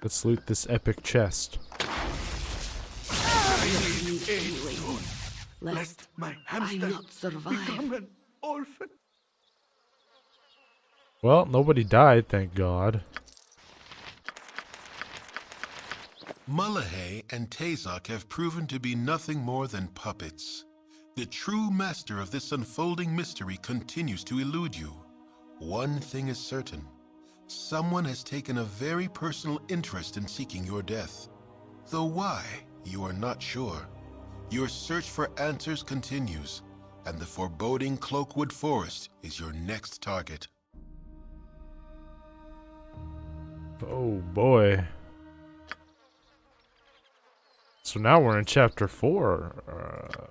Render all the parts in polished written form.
Let's loot this epic chest. Lest my hamster not survive. become an orphan. Well, nobody died, thank God. Mullahay and Tazok have proven to be nothing more than puppets. The true master of this unfolding mystery continues to elude you. One thing is certain. Someone has taken a very personal interest in seeking your death. Though why, you are not sure. Your search for answers continues, and the foreboding Cloakwood Forest is your next target. Oh boy. So now we're in chapter 4.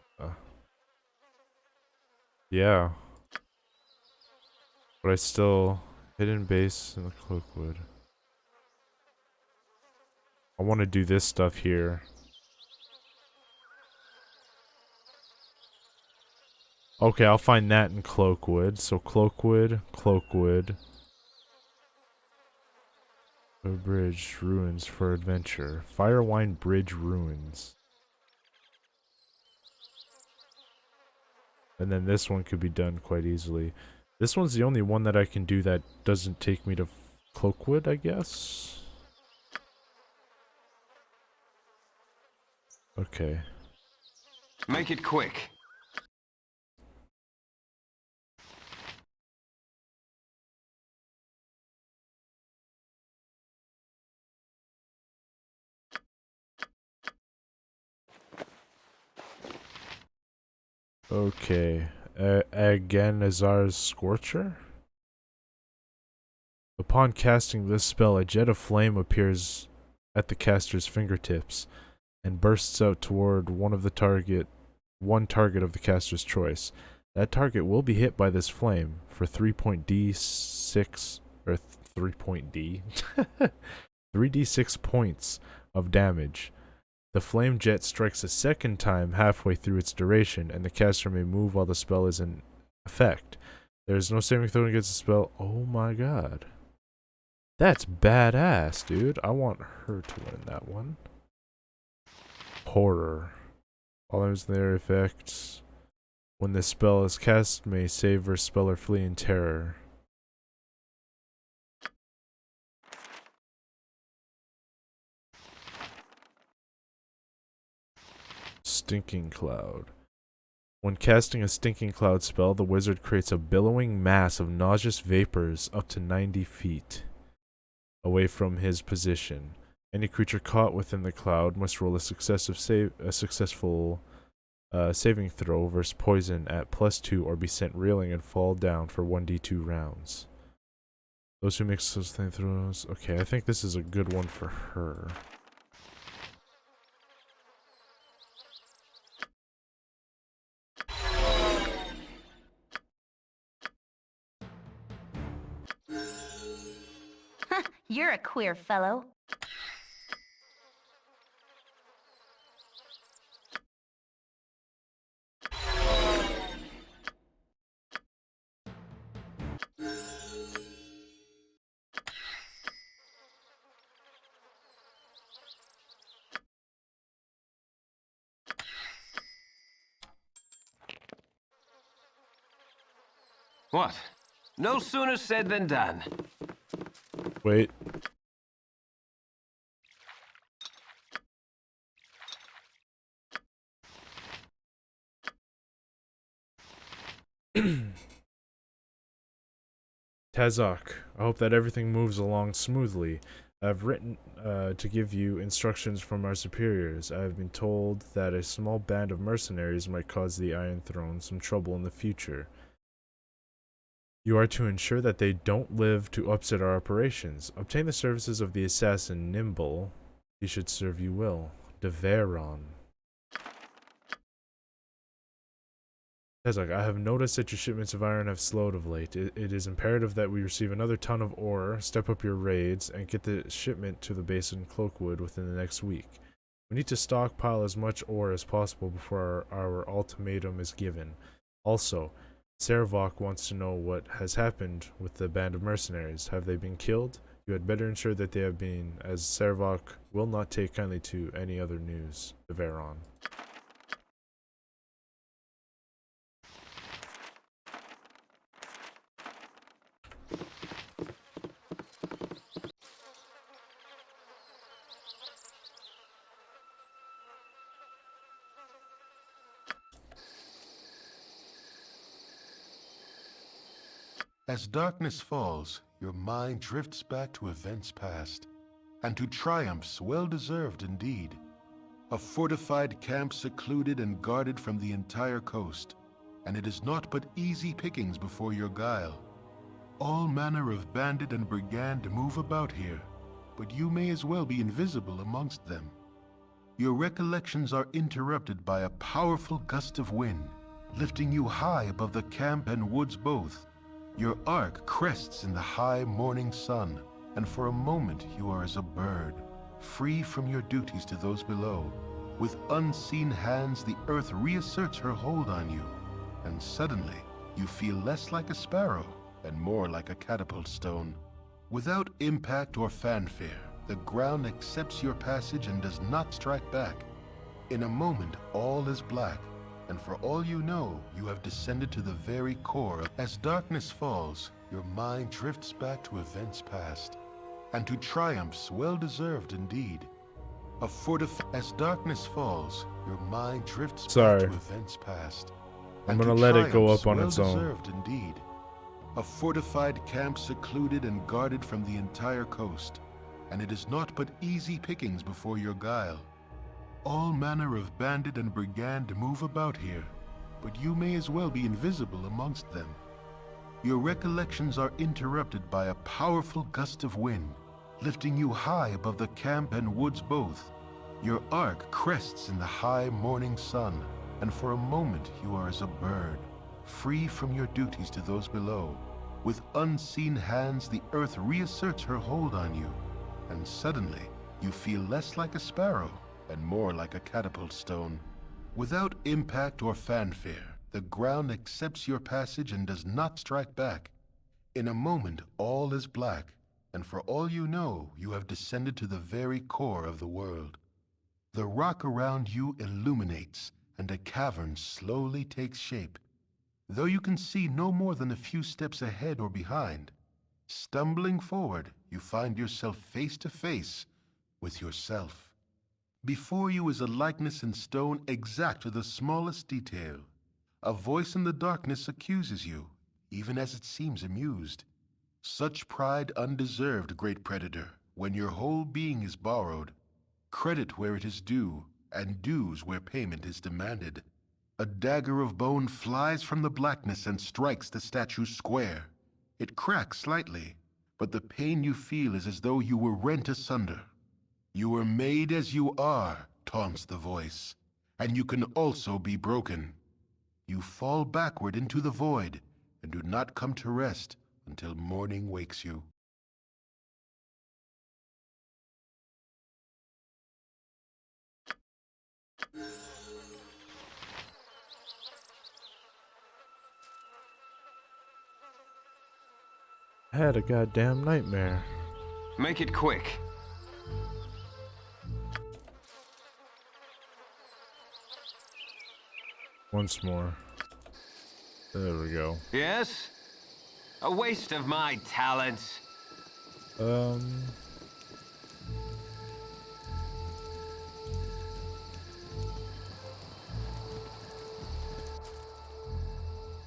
Yeah. But I still... Hidden base in the Cloakwood. I want to do this stuff here. Okay, I'll find that in Cloakwood. So Cloakwood, Cloakwood. A bridge, ruins for adventure. Firewine Bridge ruins. And then this one could be done quite easily. This one's the only one that I can do that doesn't take me to Cloakwood, I guess? Okay. Make it quick. Okay. Again, Azar's Scorcher? Upon casting this spell, a jet of flame appears at the caster's fingertips and bursts out toward one target of the caster's choice. That target will be hit by this flame for 3.d6 or 3.d 3d6 points of damage. The flame jet strikes a second time halfway through its duration, and the caster may move while the spell is in effect. There is no saving throw against the spell. Oh my god. That's badass, dude. I want her to win that one. Horror. All items in their effects when the spell is cast may save or spell or flee in terror. Stinking Cloud. When casting a Stinking Cloud spell, the wizard creates a billowing mass of nauseous vapors up to 90 feet away from his position. Any creature caught within the cloud must roll a successful saving throw versus poison at +2 or be sent reeling and fall down for 1d2 rounds. Those who make those saving throws... Okay, I think this is a good one for her. You're a queer fellow. What? No sooner said than done. Wait. Tazok, I hope that everything moves along smoothly. I've written to give you instructions from our superiors. I have been told that a small band of mercenaries might cause the Iron Throne some trouble in the future. You are to ensure that they don't live to upset our operations. Obtain the services of the assassin Nimble. He should serve you well. Deveron. Tazok, I have noticed that your shipments of iron have slowed of late. It is imperative that we receive another ton of ore, step up your raids, and get the shipment to the base in Cloakwood within the next week. We need to stockpile as much ore as possible before our ultimatum is given. Also, Saravok wants to know what has happened with the band of mercenaries. Have they been killed? You had better ensure that they have been, as Servok will not take kindly to any other news of Veron. As darkness falls, your mind drifts back to events past, and to triumphs well-deserved indeed. A fortified camp secluded and guarded from the entire coast, and it is naught but easy pickings before your guile. All manner of bandit and brigand move about here, but you may as well be invisible amongst them. Your recollections are interrupted by a powerful gust of wind, lifting you high above the camp and woods both. Your arc crests in the high morning sun, and for a moment you are as a bird, free from your duties to those below. With unseen hands, the earth reasserts her hold on you, and suddenly you feel less like a sparrow and more like a catapult stone. Without impact or fanfare, the ground accepts your passage and does not strike back. In a moment, all is black, and for all you know, you have descended to the very core. As darkness falls, your mind drifts back to events past, and to triumphs well-deserved indeed. As darkness falls, your mind drifts back to events past. I'm gonna let it go up on its own. Well-deserved indeed. A fortified camp secluded and guarded from the entire coast, and it is naught but easy pickings before your guile. All manner of bandit and brigand move about here, but you may as well be invisible amongst them. Your recollections are interrupted by a powerful gust of wind, lifting you high above the camp and woods both. Your arc crests in the high morning sun, and for a moment you are as a bird, free from your duties to those below. With unseen hands, the earth reasserts her hold on you, and suddenly you feel less like a sparrow and more like a catapult stone. Without impact or fanfare, the ground accepts your passage and does not strike back. In a moment, all is black, and for all you know, you have descended to the very core of the world. The rock around you illuminates, and a cavern slowly takes shape. Though you can see no more than a few steps ahead or behind, stumbling forward, you find yourself face to face with yourself. Before you is a likeness in stone exact to the smallest detail. A voice in the darkness accuses you, even as it seems amused. Such pride undeserved, great predator, when your whole being is borrowed. Credit where it is due, and dues where payment is demanded. A dagger of bone flies from the blackness and strikes the statue square. It cracks slightly, but the pain you feel is as though you were rent asunder. You were made as you are, taunts the voice, and you can also be broken. You fall backward into the void, and do not come to rest until morning wakes you. I had a goddamn nightmare. Make it quick. Once more. There we go. Yes? A waste of my talents.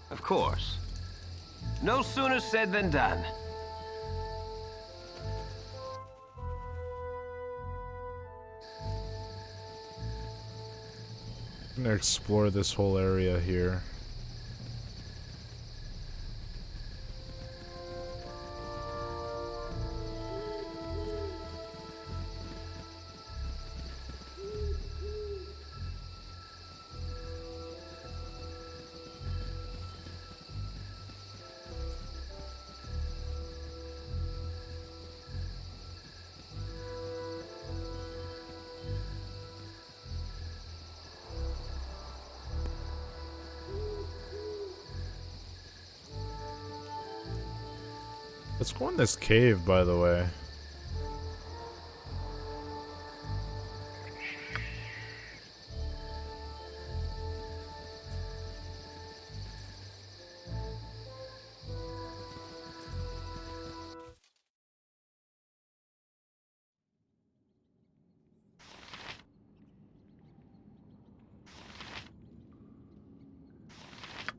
Of course. No sooner said than done. I'm gonna explore this whole area here. Let's go in this cave, by the way.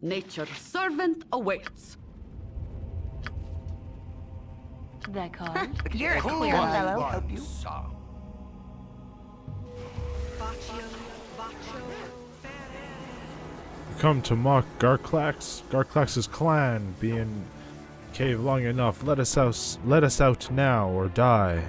Nature's servant awaits. That card? You're a Who queer will fellow. help you? Come to mock Garklax? Garklax's clan be in cave long enough. Let us out now or die.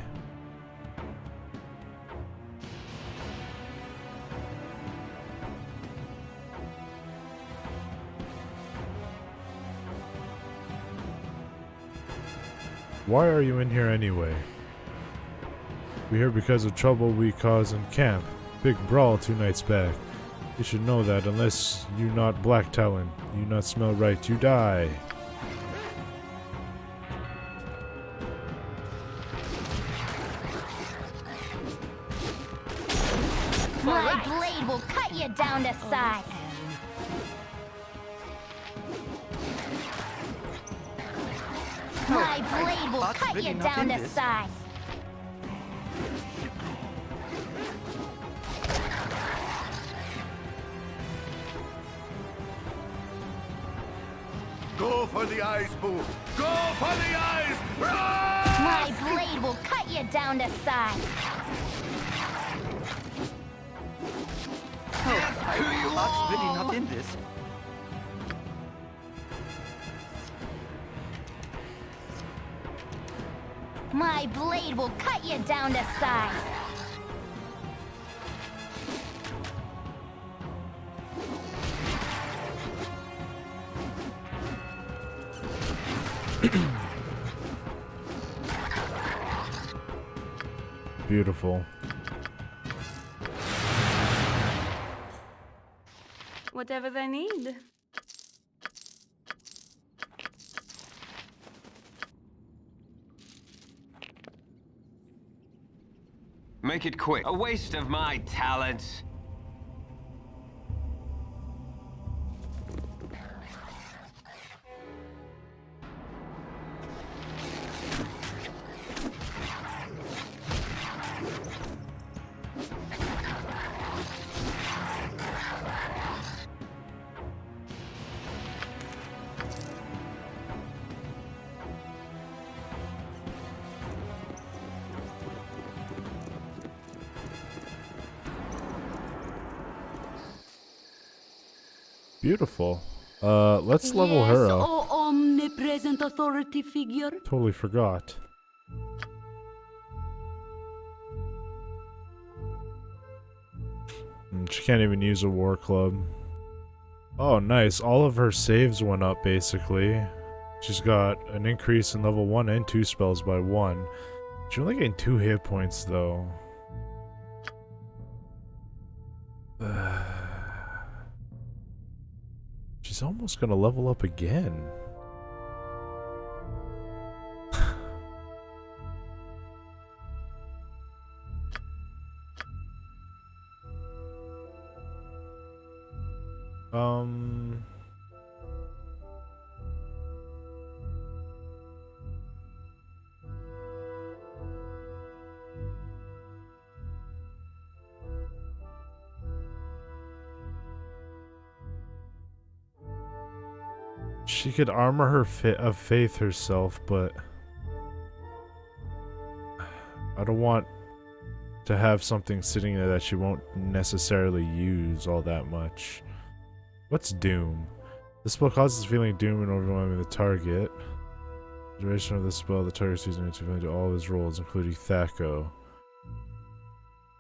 Why are you in here anyway? We're here because of trouble we caused in camp. Big brawl 2 nights back. You should know that unless you not black talon, you not smell right, you die. My blade will cut you down to size. My blade will That's cut really you not down in to this. size. Go for the eyes, Boo! Go for the eyes! My blade will cut you down to size. That's really not in this. My blade will cut you down to size. Beautiful. Whatever they need. Make it quick. A waste of my talents. Beautiful. Let's level her up. Oh, omnipresent authority figure. Totally forgot. She can't even use a war club. Oh, nice. All of her saves went up, basically. She's got an increase in level 1 and 2 spells by 1. She only gained 2 hit points, though. She's almost gonna level up again. She could armor her of faith herself, but I don't want to have something sitting there that she won't necessarily use all that much. What's Doom? This spell causes a feeling of doom and overwhelming the target. The duration of this spell, the target is using it to do all his rolls, including Thaco.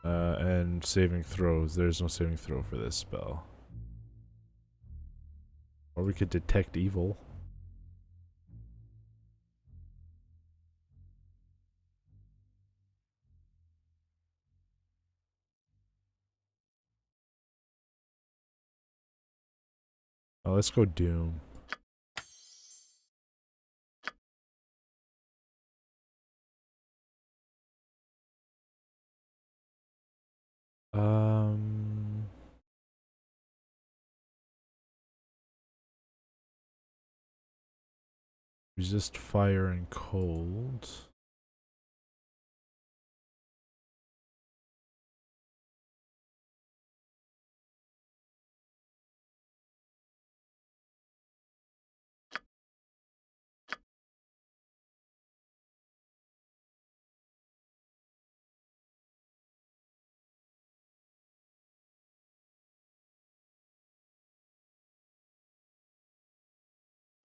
And saving throws. There's no saving throw for this spell. Or we could detect evil. Oh, let's go Doom. Resist fire and cold.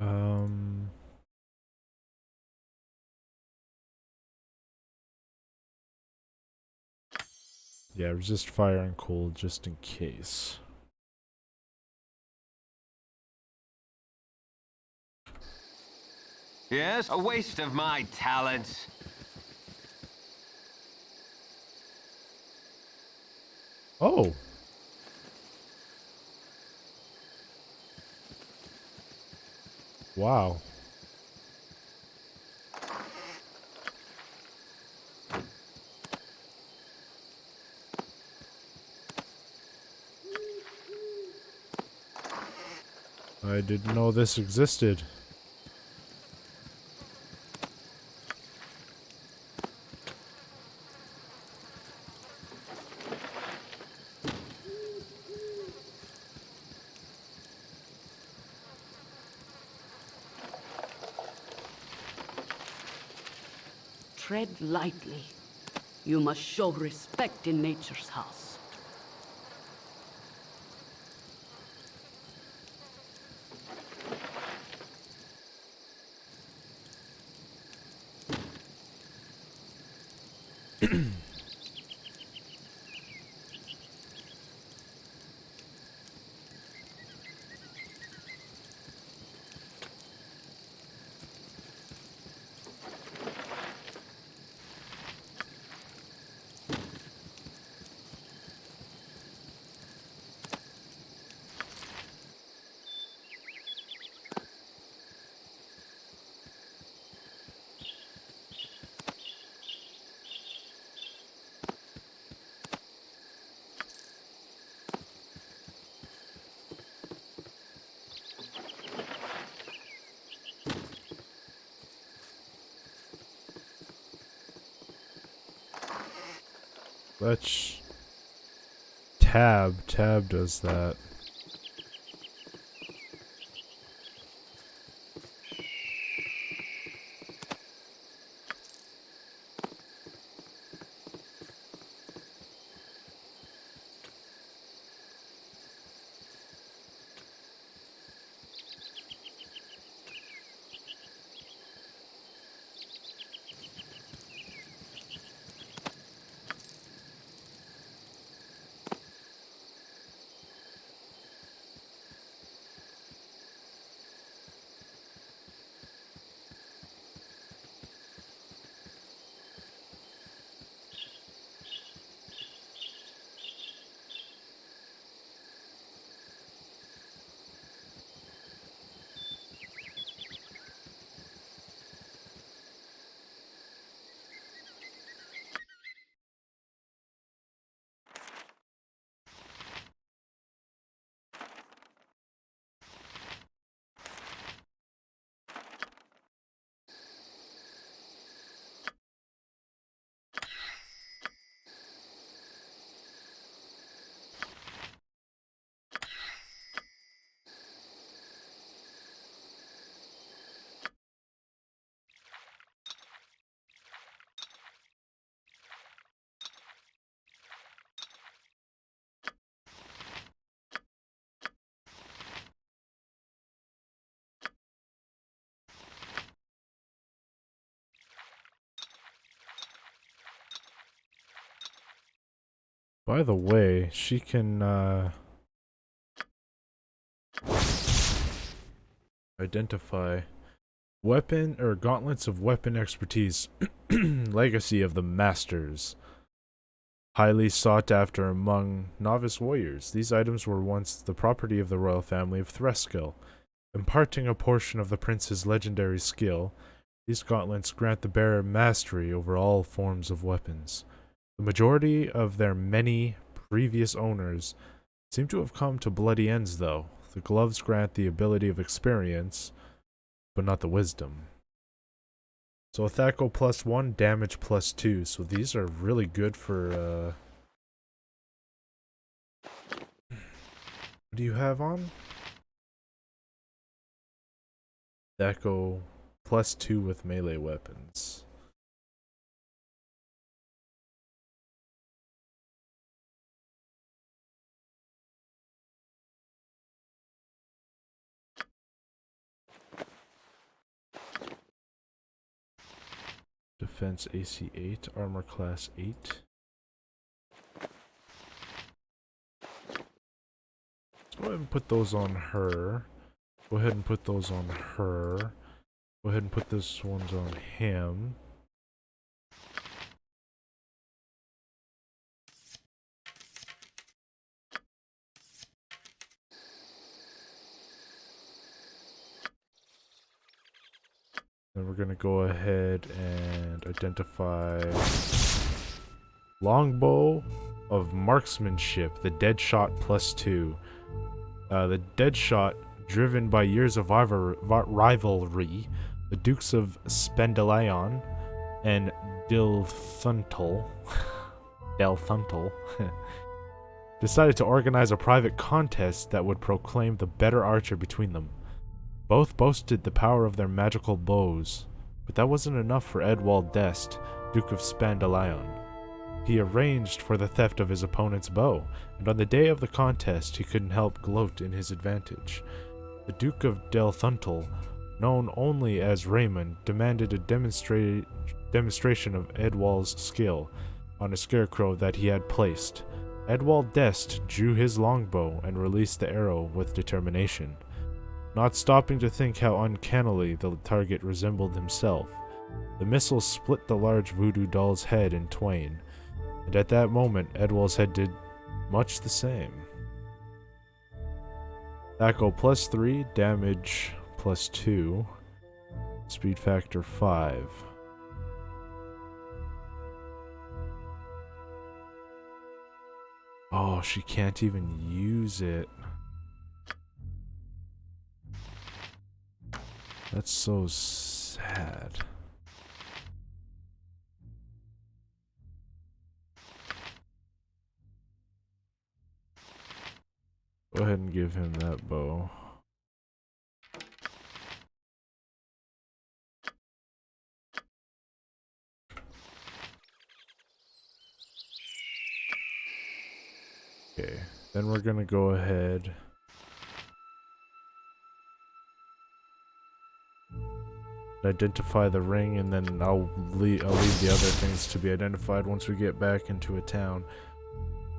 Um. Yeah, resist fire and cold just in case. Yes? A waste of my talents. Oh. Wow. I didn't know this existed. Tread lightly. You must show respect in nature's house. Let's tab. Tab does that. By the way, she can identify weapon or gauntlets of weapon expertise. Legacy of the Masters. Highly sought after among novice warriors. These items were once the property of the royal family of Threskill. Imparting a portion of the prince's legendary skill, these gauntlets grant the bearer mastery over all forms of weapons. The majority of their many previous owners seem to have come to bloody ends, though. The gloves grant the ability of experience, but not the wisdom. So attack +1, damage +2. So these are really good for, what do you have on? Deco +2 with melee weapons. Defense AC 8, armor class 8. Let's go ahead and put those on her. Go ahead and put those on her. Go ahead and put this ones on him. Then we're gonna go ahead and identify longbow of marksmanship, the dead shot +2. The dead shot, driven by years of rivalry, the Dukes of Spendalion and Dilthuntal decided to organize a private contest that would proclaim the better archer between them. Both boasted the power of their magical bows, but that wasn't enough for Edwald d'Este, Duke of Spandalion. He arranged for the theft of his opponent's bow, and on the day of the contest he couldn't help gloat in his advantage. The Duke of Delthuntal, known only as Raymond, demanded a demonstration of Edwald's skill on a scarecrow that he had placed. Edwald d'Este drew his longbow and released the arrow with determination, not stopping to think how uncannily the target resembled himself. The missile split the large voodoo doll's head in twain, and at that moment Edwald's head did much the same. Echo +3, damage +2, speed factor 5. Oh, she can't even use it. That's so sad. Go ahead and give him that bow. Okay, then we're gonna go ahead identify the ring, and then I'll leave the other things to be identified once we get back into a town.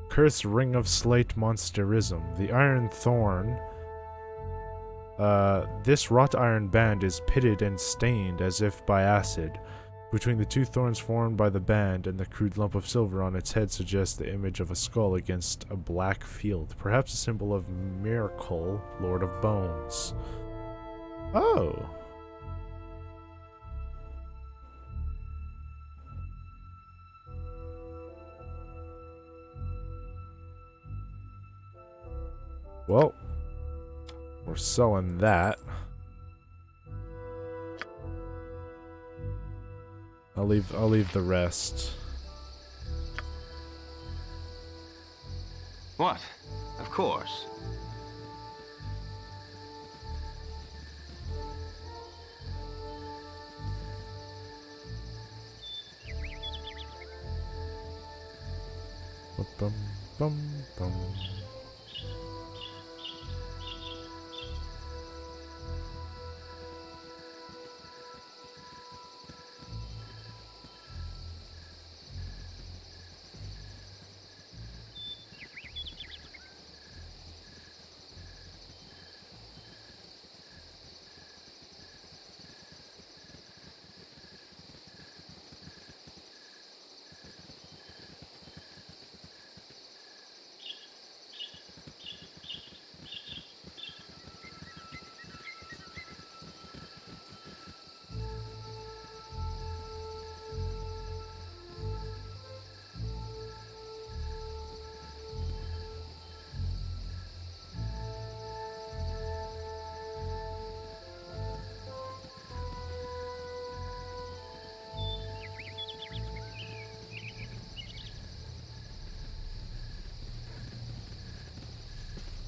Cursed Ring of Slate Monsterism. The Iron Thorn. This wrought iron band is pitted and stained as if by acid. Between the two thorns formed by the band and the crude lump of silver on its head suggests the image of a skull against a black field, perhaps a symbol of Miracle, Lord of Bones. Oh. Well, we're selling that. I'll leave the rest. What? Of course. Bum bum bum.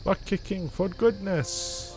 Butt kicking for goodness.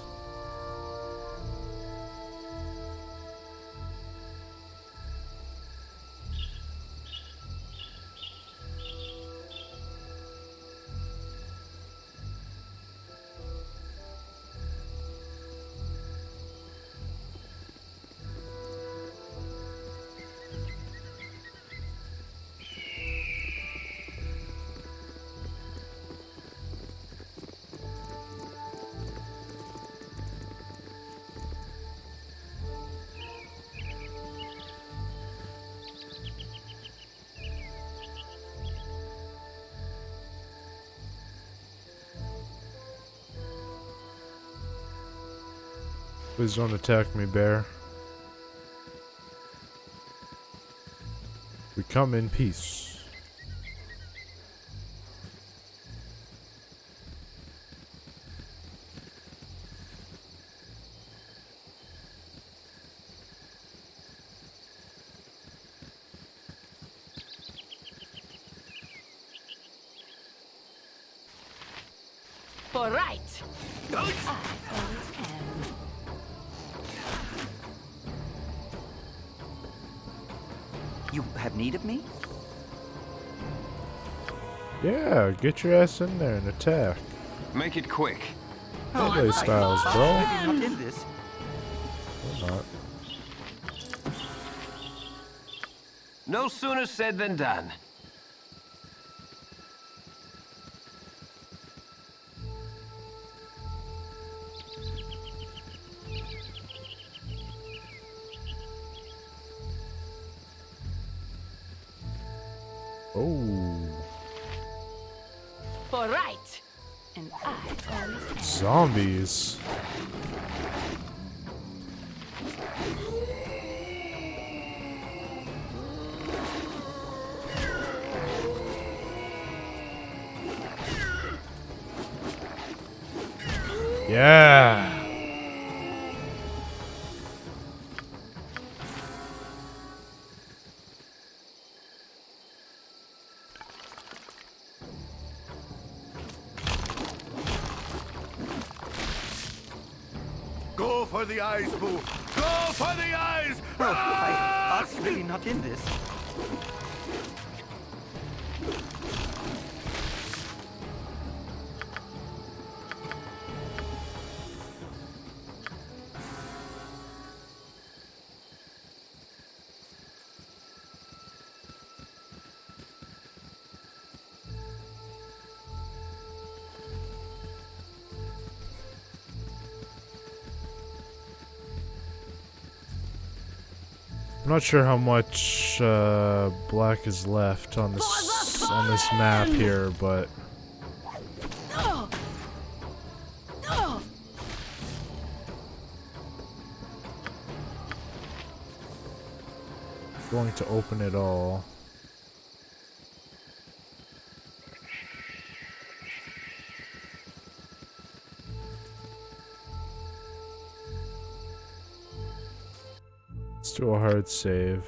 Please don't attack me, bear. We come in peace. For right. You have need of me? Yeah, get your ass in there and attack. Make it quick. Melee styles, bro. Maybe not in this. Or not. No sooner said than done. Oh, For right. And I always am. zombies. Yeah. Go for the eyes, Boo! Go for the eyes! Oh, I was really not in this. I'm not sure how much black is left on this map here, but going to open it all. Let's do a hard save.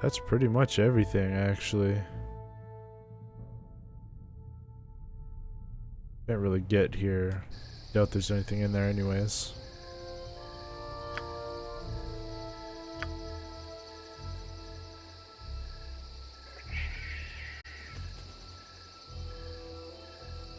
That's pretty much everything, actually. Can't really get here. Doubt there's anything in there anyways.